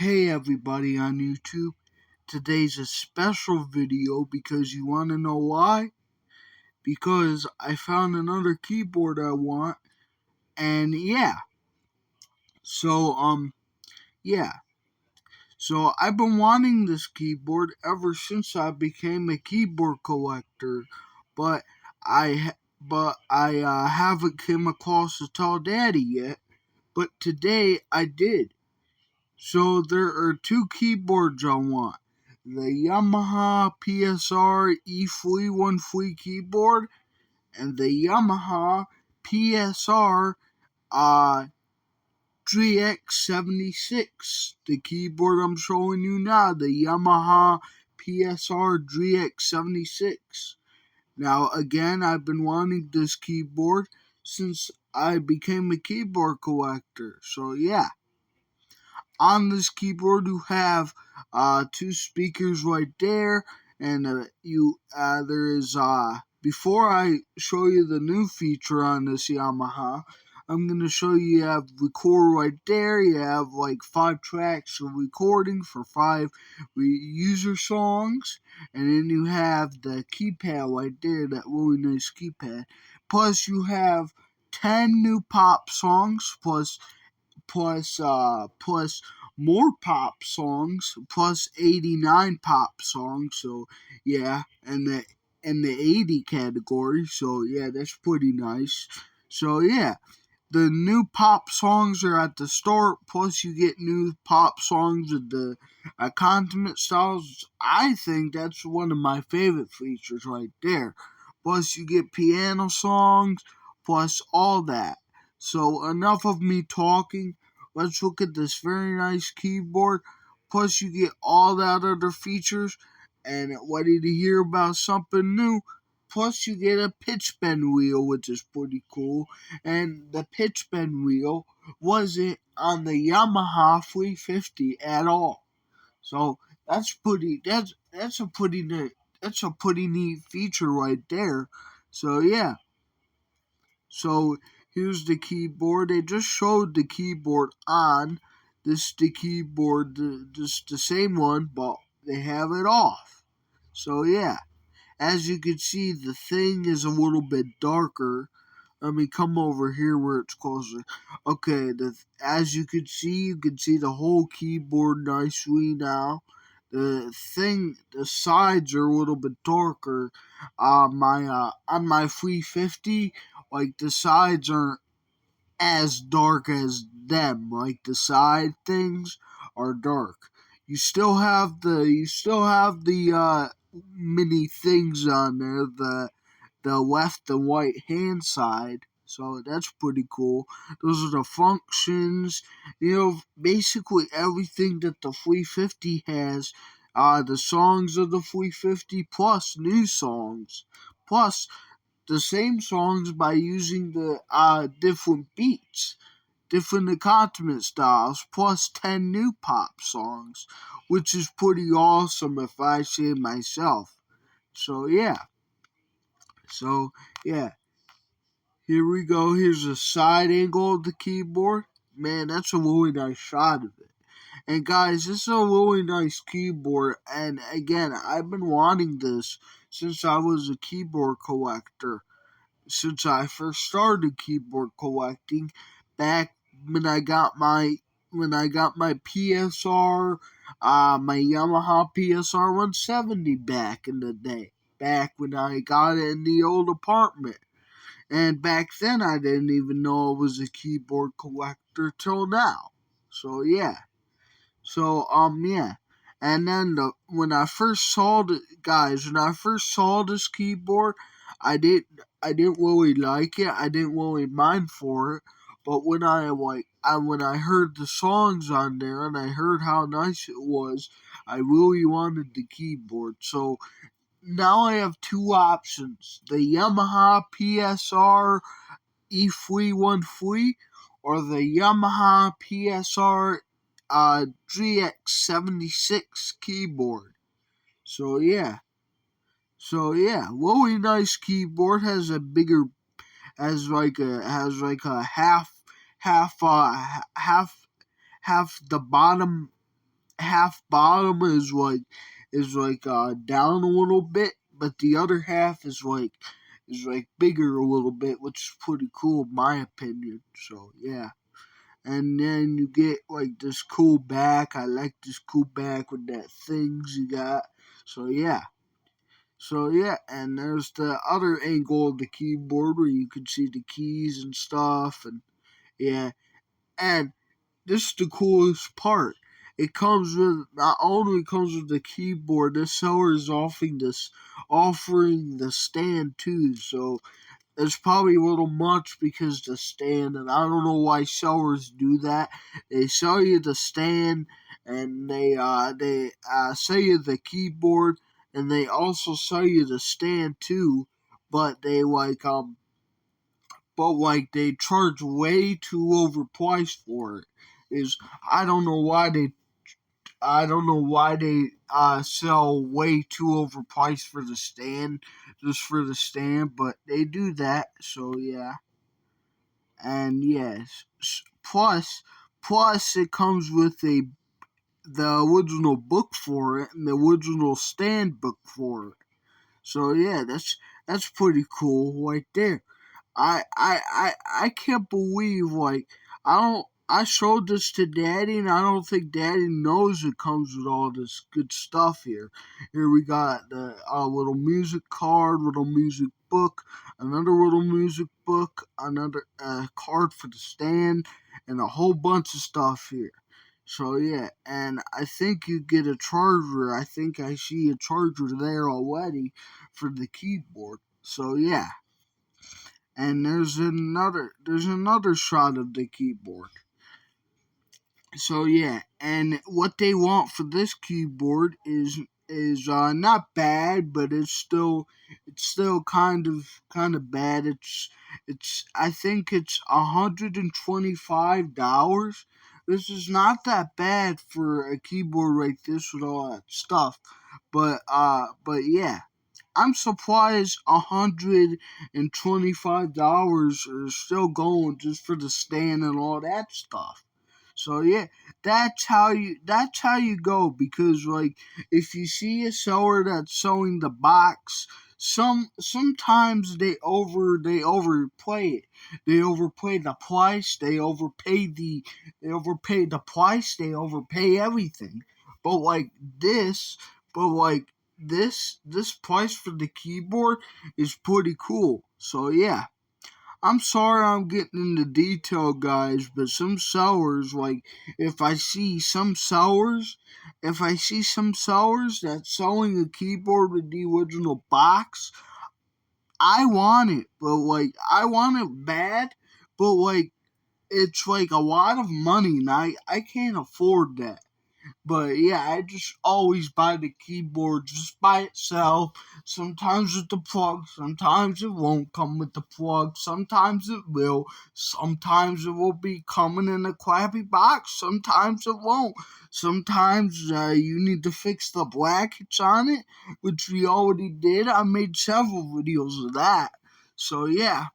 Hey everybody on YouTube. Today's a special video because you want to know why? Because I found another keyboard I want, and So yeah. So I've been wanting this keyboard ever since I became a keyboard collector, but I haven't come across the Tall Daddy yet. But today I did. So there are two keyboards I want. The Yamaha PSR E313 keyboard and the Yamaha PSR GX76. The keyboard I'm showing you now, the Yamaha PSR GX76. Now again, I've been wanting this keyboard since I became a keyboard collector. So yeah. On this keyboard you have two speakers right there, and there is before I show you the new feature on this Yamaha, I'm going to show you have record right there. You have like 5 tracks of recording for 5 user songs, and then you have the keypad right there, that really nice keypad. Plus you have 10 new pop songs, plus more pop songs, plus 89 pop songs. So yeah, and the 80 category. So yeah, that's pretty nice. So yeah, the new pop songs are at the start. Plus you get new pop songs with the accompaniment styles. I think that's one of my favorite features right there. Plus you get piano songs, plus all that. So enough of me talking. Let's look at this very nice keyboard. Plus you get all that other features, and ready to hear about something new. Plus you get a pitch bend wheel, which is pretty cool. And the pitch bend wheel wasn't on the Yamaha 350 at all. So that's a pretty neat feature right there. So yeah. So here's the keyboard. They just showed the keyboard on. This the keyboard, just the same one, but they have it off. So yeah, as you can see, the thing is a little bit darker. Let me come over here where it's closer. Okay, as you can see the whole keyboard nicely now. The sides are a little bit darker. On my 350, like the sides aren't as dark as them. Like the side things are dark. You still have the many things on there. The left and right hand side. So that's pretty cool. Those are the functions. Basically everything that the 350 has. The songs of the 350 plus new songs. Plus the same songs by using the different beats, different accompaniment styles, plus 10 new pop songs, which is pretty awesome if I say myself. So yeah. So yeah, here we go. Here's a side angle of the keyboard. Man, that's a really nice shot of it. And guys, this is a really nice keyboard. And again, I've been wanting this since I was a keyboard collector. Since I first started keyboard collecting, back when I got my PSR, my Yamaha PSR 170 back in the day. Back when I got it in the old apartment. And back then, I didn't even know I was a keyboard collector till now. So yeah. So yeah. And then when I first saw when I first saw this keyboard, I didn't really like it. I didn't really mind for it. But when I heard the songs on there and I heard how nice it was, I really wanted the keyboard. So now I have two options: the Yamaha PSR E313 or the Yamaha PSR GX76 keyboard. So yeah, really nice keyboard. Has like a half the bottom half bottom is down a little bit, but the other half is bigger a little bit, which is pretty cool in my opinion. So yeah. And then you get like this cool back. I like this cool back with that things you got. So yeah. So yeah, and there's the other angle of the keyboard where you can see the keys and stuff, and yeah, and this is the coolest part. It comes with not only comes with the keyboard. This seller is offering the stand too. So it's probably a little much because the stand, and I don't know why sellers do that. They sell you the stand, and they sell you the keyboard, and they also sell you the stand too. But they charge way too overpriced for it. Is I don't know why they sell way too overpriced for the stand, just for the stand, but they do that. So yeah, and yes, plus it comes with the original book for it and the original stand book for it. So yeah, that's pretty cool right there. I can't believe I showed this to Daddy, and I don't think Daddy knows it comes with all this good stuff here. Here we got the little music card, little music book, another little music book, another card for the stand, and a whole bunch of stuff here. So yeah, and I think you get a charger. I think I see a charger there already for the keyboard. So yeah, and there's another shot of the keyboard. So yeah, and what they want for this keyboard is not bad, but it's still kind of bad. It's I think it's $125. This is not that bad for a keyboard like this with all that stuff, but yeah, I'm surprised $125 is still going just for the stand and all that stuff. So yeah, that's how you go, because like if you see a seller that's selling the box, sometimes they overplay it. They overplay the price. They overpay the price. They overpay everything. But like this, but like this price for the keyboard is pretty cool. So yeah. I'm sorry I'm getting into detail, guys, but some sellers, like, if I see some sellers that's selling a keyboard with the original box, I want it, but, like, I want it bad, but, like, it's, like, a lot of money, and I can't afford that. But yeah, I just always buy the keyboard just by itself. Sometimes with the plug, sometimes it won't come with the plug, sometimes it will. Sometimes it will be coming in a crappy box, sometimes it won't. Sometimes you need to fix the brackets on it, which we already did. I made several videos of that. So yeah.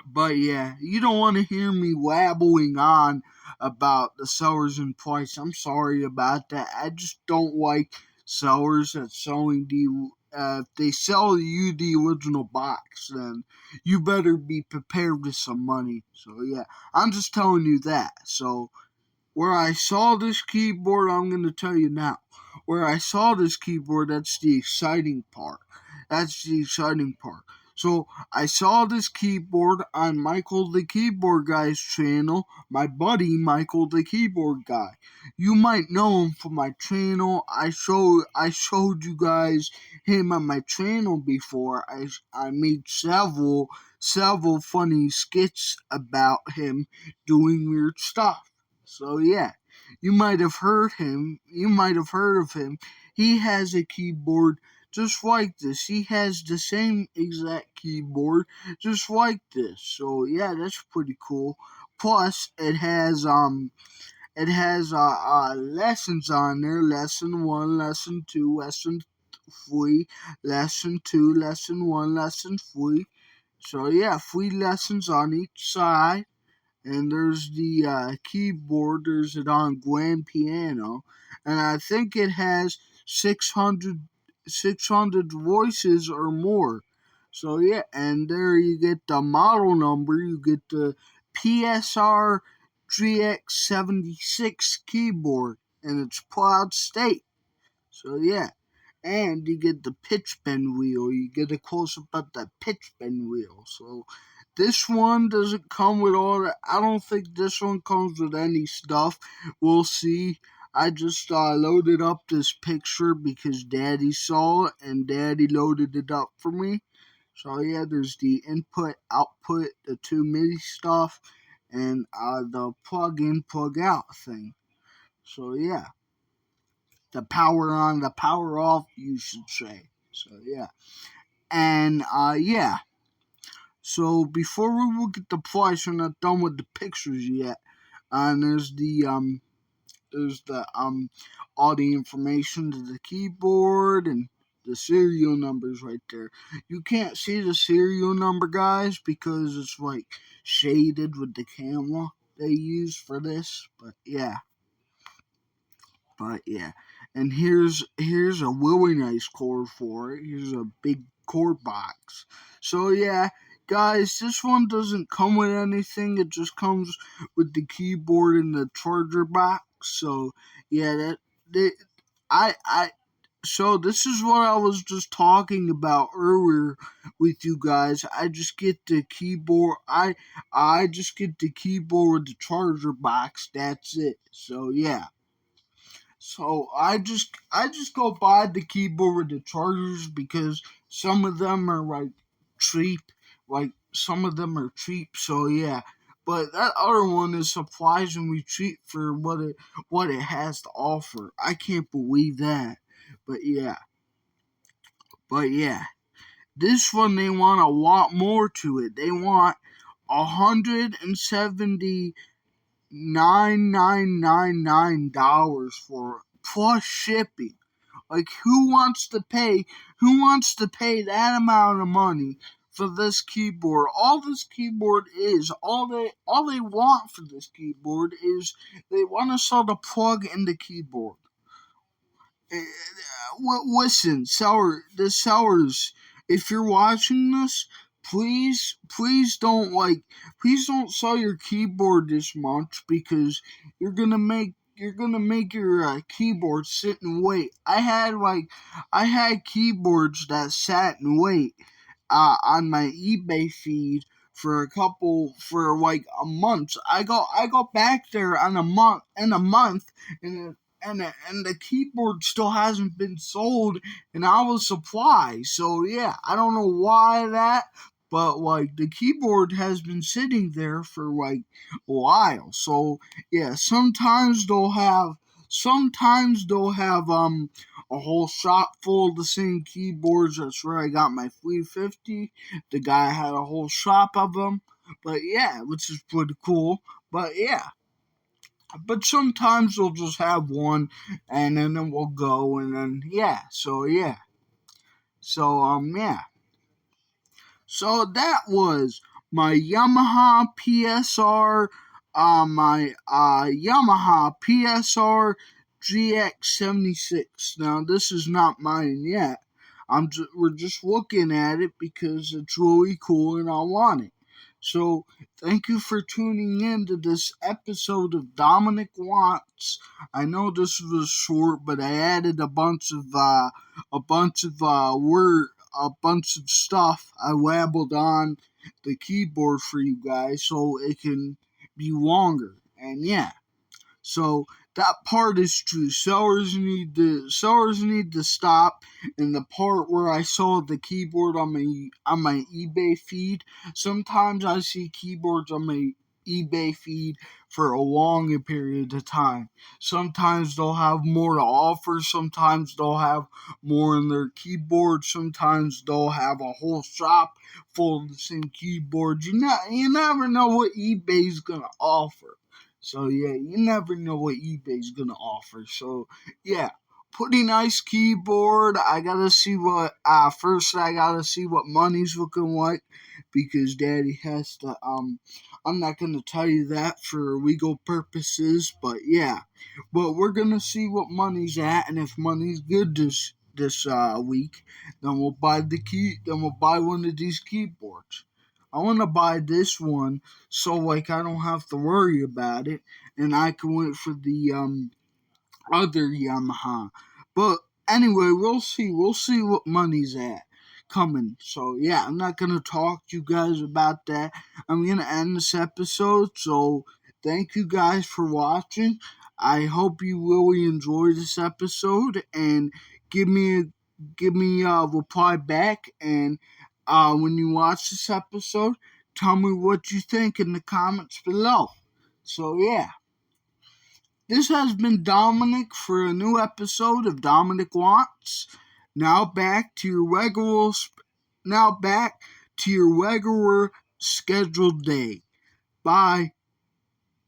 But yeah, you don't want to hear me wabbling on about the sellers and price. I'm sorry about that. I just don't like sellers that's selling the. If they sell you the original box, then you better be prepared with some money. So yeah, I'm just telling you that. So where I saw this keyboard, I'm going to tell you now. Where I saw this keyboard, that's the exciting part. That's the exciting part. So I saw this keyboard on Michael the Keyboard Guy's channel, my buddy Michael the Keyboard Guy. You might know him from my channel. I showed you guys him on my channel before. I made several funny skits about him doing weird stuff. So yeah, you might have heard him. You might have heard of him. He has a keyboard just like this. He has the same exact keyboard just like this. So yeah, that's pretty cool. Plus, it has lessons on there. Lesson 1, lesson 2, lesson 3, lesson 2, lesson 1, lesson 3. So yeah, 3 lessons on each side. and there's the keyboard. There's it on grand piano, and I think it has 600 voices or more. So yeah, and there you get the model number. You get the PSR GX76 keyboard, and it's proud state. So yeah, and you get the pitch bend wheel. You get a close up at the pitch bend wheel. So this one doesn't come with all that. I don't think this one comes with any stuff. We'll see. I just loaded up this picture because Daddy saw it and Daddy loaded it up for me. So yeah, there's the input, output, the two MIDI stuff, and the plug in, plug out thing. So yeah, the power on, the power off, you should say. So yeah, and yeah. So before we will get the price, we're not done with the pictures yet. And there's the all the information to the keyboard and the serial numbers right there. You can't see the serial number, guys, because it's like shaded with the camera they use for this. But yeah, and here's a really nice cord for it. Here's a big cord box. So yeah, guys, this one doesn't come with anything. It just comes with the keyboard and the charger box. So yeah, I so this is what I was just talking about earlier with you guys. I just get the keyboard. I just get the keyboard with the charger box. That's it. So yeah. So I just go buy the keyboard with the chargers because some of them are like cheap, like some of them are cheap. So yeah, but that other one is surprisingly cheap for what it has to offer. I can't believe that. But yeah, but yeah, this one they want a lot more to it. They want 179,999 for plus shipping. Like who wants to pay that amount of money for this keyboard? All this keyboard is all they want for this keyboard is they want to sell the plug in the keyboard. Listen, the sellers, if you're watching this, please don't sell your keyboard this much because you're gonna make your keyboard sit and wait. I had keyboards that sat and wait on my eBay feed for like a month. I go back there on a month and and the keyboard still hasn't been sold and I was supplied. So yeah, I don't know why that, but like the keyboard has been sitting there for like a while. So yeah, sometimes they'll have a whole shop full of the same keyboards. That's where I got my 350. The guy had a whole shop of them. But yeah, which is pretty cool. But yeah, but sometimes they'll just have one, and then we'll go, and then yeah. So yeah. So yeah. So that was my Yamaha PSR, my Yamaha PSR GX76. Now this is not mine yet. We're just looking at it because it's really cool and I want it. So thank you for tuning in to this episode of Dominic Wants. I know this was short, but I added a bunch of stuff. I wabbled on the keyboard for you guys so it can be longer. And yeah, so that part is true. Sellers need to stop. And the part where I saw the keyboard on my eBay feed, sometimes I see keyboards on my eBay feed for a longer period of time. Sometimes they'll have more to offer. Sometimes they'll have more in their keyboard. Sometimes they'll have a whole shop full of the same keyboards. You never know what eBay's gonna offer. So yeah, you never know what eBay's gonna offer. So yeah, pretty nice keyboard. I gotta see what first I gotta see what money's looking like, because Daddy has to I'm not gonna tell you that for legal purposes, but yeah. But we're gonna see what money's at, and if money's good this week, then we'll buy one of these keyboards. I want to buy this one so like I don't have to worry about it, and I can wait for the other Yamaha. But anyway, we'll see. We'll see what money's at coming. So yeah, I'm not gonna talk to you guys about that. I'm gonna end this episode. So thank you guys for watching. I hope you really enjoy this episode, and give me a reply back, and when you watch this episode, tell me what you think in the comments below. So yeah. This has been Dominic for a new episode of Dominic Wants. Now back to your regular scheduled day. Bye.